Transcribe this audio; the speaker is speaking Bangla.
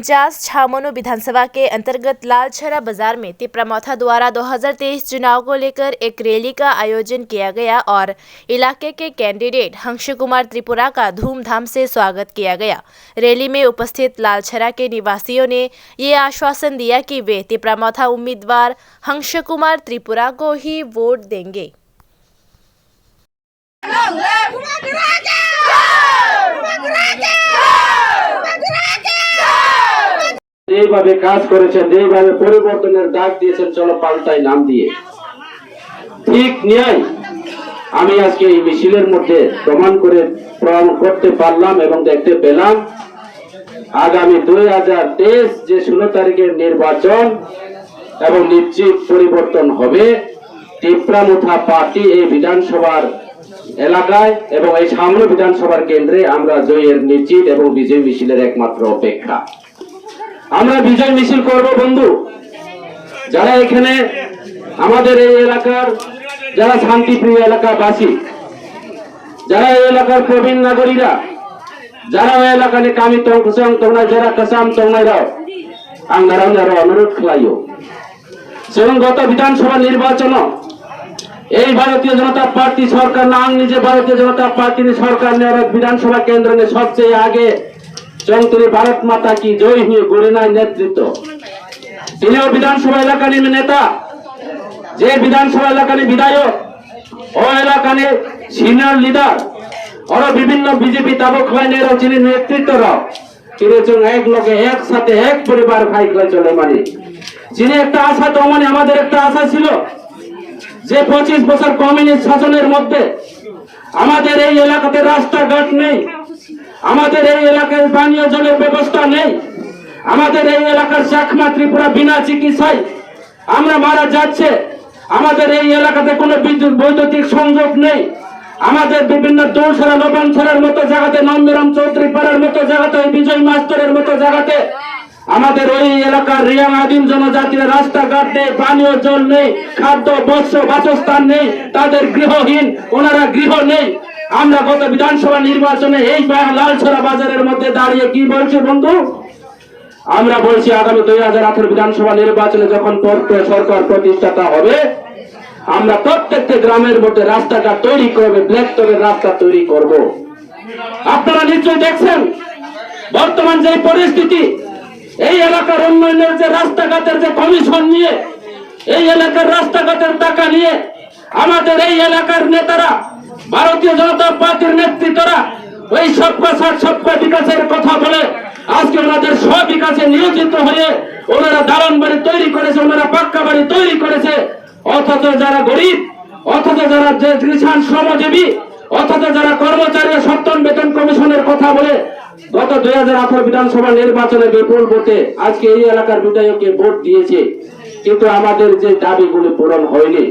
49 छामोनो विधानसभा के अंतर्गत लालछरा बाजार में तिप्रामौथा द्वारा 2023 चुनाव को लेकर एक रैली का आयोजन किया गया और इलाके के कैंडिडेट हंस कुमार त्रिपुरा का धूमधाम से स्वागत किया गया। रैली में उपस्थित लालछरा के निवासियों ने ये आश्वासन दिया कि वे तिप्रामौथा उम्मीदवार हंस कुमार त्रिपुरा को ही वोट देंगे। যেভাবে কাজ করেছেন, যেভাবে পরিবর্তনের ডাক দিয়েছেন, চলো পাল্টাই নাম দিয়ে, ঠিক ন্যায় আমি আজকে এই মিছিলের মধ্যে প্রমাণ করতে পারলাম এবং দেখতে পেলাম আগামী 2023 যে 16 তারিখের নির্বাচন এবং নিশ্চিত পরিবর্তন হবে। তিপ্রামৌথা পার্টি এই বিধানসভার এলাকায় এবং এই সামনে বিধানসভার কেন্দ্রে আমরা জয়ের নিশ্চিত এবং বিজয় মিছিলের একমাত্র অপেক্ষা। আমরা বিজয় মিছিল করব বন্ধু। যারা এখানে আমাদের এই এলাকার যারা শান্তিপ্রিয় এলাকাবাসী, যারা এই এলাকার প্রবীণ নাগরিকরা, যারা ওই এলাকায় কামি তংসং তোমরা যারা কাসাম তোমরাও আঙ্গারাঙ্গার অনুরোধ খাইও এবং গত বিধানসভা নির্বাচন এই ভারতীয় জনতা পার্টি সরকার না নিজে ভারতীয় জনতা পার্টি সরকার ने विधानसभा केंद्र ने सबसे आगे चौंतरी भारत माता की जय हुए गोरेनाय नेतृत्व तीनिও विधानसभा एलाका नेता जे विधानसभा एलाका विधायक और एलाका सीनियर लीडर और विभिन्न बीजेपी ताबक चिनी नेतृत्वरा एक लोग एक साथे एक परिवार भाई चले मानी चिनी एक आशा तो मानी एक आशा छिलो যে 25 বছর কমিউনিস্ট শাসনের মধ্যে আমাদের এই এলাকাতে রাস্তাঘাট নেই, আমাদের এই এলাকায় পানীয় জলের ব্যবস্থা নেই, আমাদের এই এলাকার চাকমা ত্রিপুরা বিনা চিকিৎসায় আমরা মারা যাচ্ছে, আমাদের এই এলাকাতে কোনো বিদ্যুৎ বৈদ্যুতিক সংযোগ নেই, আমাদের বিভিন্ন দৌড়ছড়া লবণছড়ার মতো জায়গাতে নন্দরাম চৌধুরী পাড়ার মতো জায়গাতে বিজয় মাস্টারের মতো জায়গাতে আমাদের ওই এলাকার রিয়াং আদিম জনজাতির রাস্তাঘাট নেই, পানীয় জল নেই, খাদ্য বস্ত্র বাসস্থান নেই, তাদের গৃহহীন, ওনারা গৃহ নেই। আমরা গত বিধানসভা নির্বাচনে এই লালছড়া বাজারের মধ্যে দাঁড়িয়ে কি বলছি বন্ধু? আমরা বলছি আগামী 2018 বিধানসভা নির্বাচনে যখন সরকার প্রতিষ্ঠাতা হবে আমরা প্রত্যেকটা গ্রামের মধ্যে রাস্তাঘাট তৈরি করবে, ব্ল্যাক টপের রাস্তা তৈরি করব। আপনারা নিশ্চয়ই দেখছেন বর্তমান যে পরিস্থিতি, এই এলাকার উন্নয়নের যে রাস্তাঘাটের যে কমিশন নিয়ে এই এলাকার রাস্তাঘাটের টাকা নিয়ে আমাদের এই এলাকার নেতারা ভারতীয় জনতা পার্টির নেতৃত্বরা ওই সবকা সাথ সবকা বিকাশের কথা বলে আজকে ওনাদের সব বিকাশে নিয়োজিত হয়ে ওনারা দালান বাড়ি তৈরি করেছে, ওনারা পাক্কা বাড়ি তৈরি করেছে, অথচ যারা গরিব, অথচ যারা যে কৃষাণ শ্রমজীবী, অথচ যারা কর্মচারী সপ্তম বেতন কমিশনের কথা বলে গত 2018 বিধানসভা নির্বাচনে বিপুল ভোটে আজকে এই এলাকার বিধায়ককে ভোট দিয়েছে, কিন্তু আমাদের যে দাবিগুলি পূরণ হয়নি।